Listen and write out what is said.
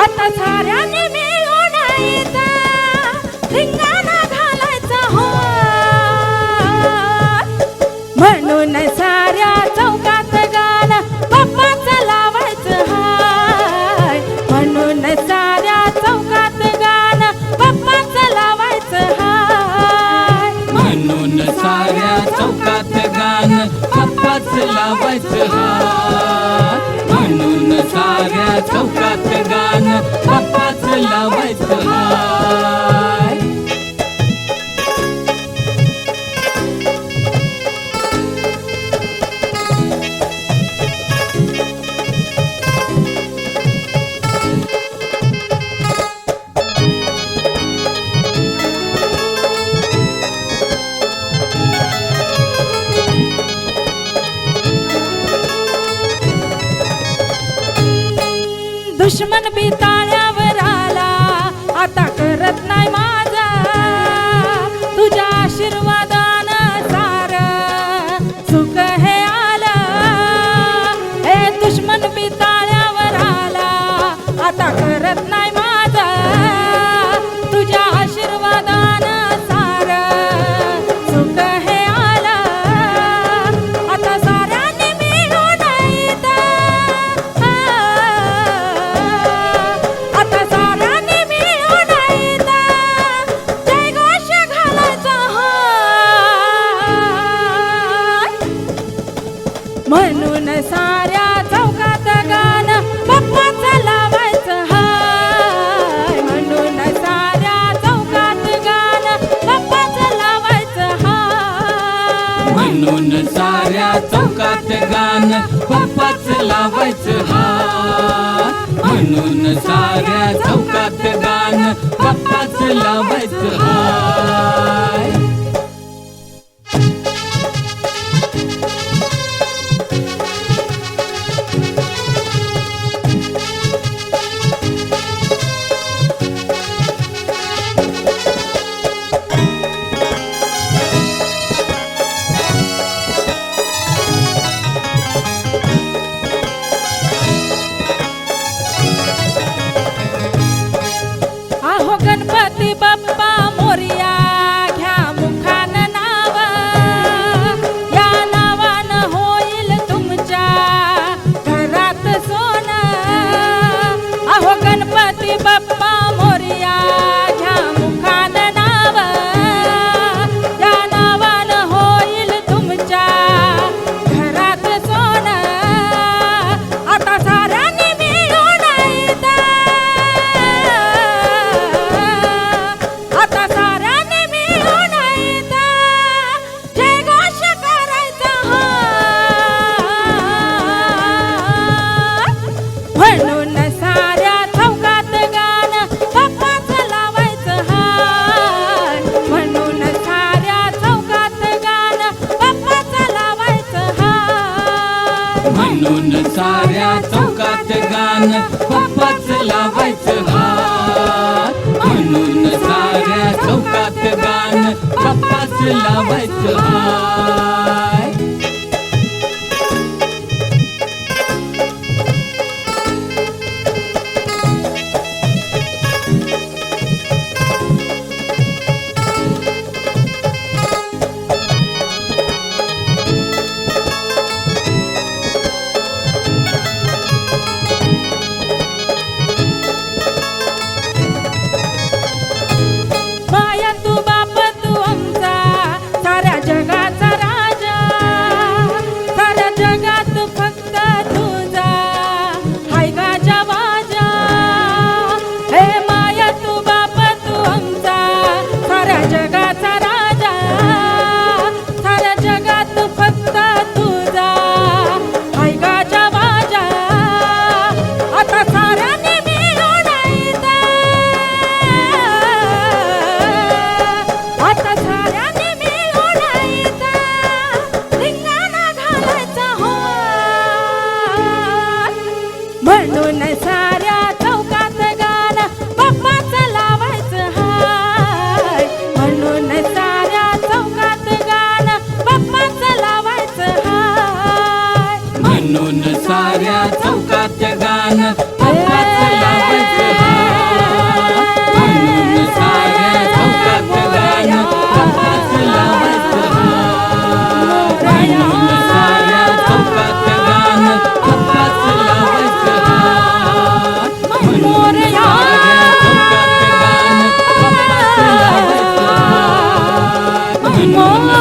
आता साऱ्याने मिळून इथं धिंगाणा घालायचा हो, म्हणून साऱ्या चौकात गाणं बाप्पाचं लावायचं हाय, म्हणून साऱ्या चौकात गाणं बाप्पाचं लावायचं हाय, म्हणून साऱ्या चौकात गाणं बाप्पाचं लावायचं हाय, म्हणून साऱ्या चौकात गाणं बाप्पाचं लावायचं हाय. दुश्मन बी ताळ्यावर आला, आता करत नाही माझा, तुझ्या आशीर्वादानं सारं सुख हे आलं. हे दुश्मन बी ताळ्यावर आला, आता करत नाही माझा, तुझ्या आशीर्वादानं सारं सुख हे आलं. आता साऱ्यांनी मिळून इथं, आता साऱ्यांनी मिळून इथं जयघोष घालायचा हाय, म्हणून साऱ्या चौकात गाणं बाप्पाचं लावायचं हाय, म्हणून साऱ्या चौकात गाणं बाप्पाचं लावायचं हाय, म्हणून साऱ्या चौकात गाणं बाप्पाचं लावायचं हाय, म्हणून साऱ्या चौकात गाणं बाप्पाचं लावायचं हाय. आहो गणपती बाप्पा मोरया, घ्या मुखान नाव, या नावानं होईल तुमच्या घरात सोनं. आहो गणपती बाप्पा मोरया, घ्या मुखान नाव, या नावानं होईल तुमच्या घरात सोनं. आता साऱ्यांनी मिळून इथं, आता साऱ्यांनी मिळून इथं जयघोष करायचा हाय, म्हणून साऱ्या चौकात गाणं बाप्पाचं लावायचं हाय, म्हणून साऱ्या चौकात गाणं बाप्पाचं लावायचं हाय, म्हणून साऱ्या चौकात गाणं बाप्पाचं लावायचं हाय, म्हणून साऱ्या चौकात गाणं बाप्पाचं लावायचं हाय. माया तू बाप तू आमचा, साऱ्या जगाचा राजा. मोर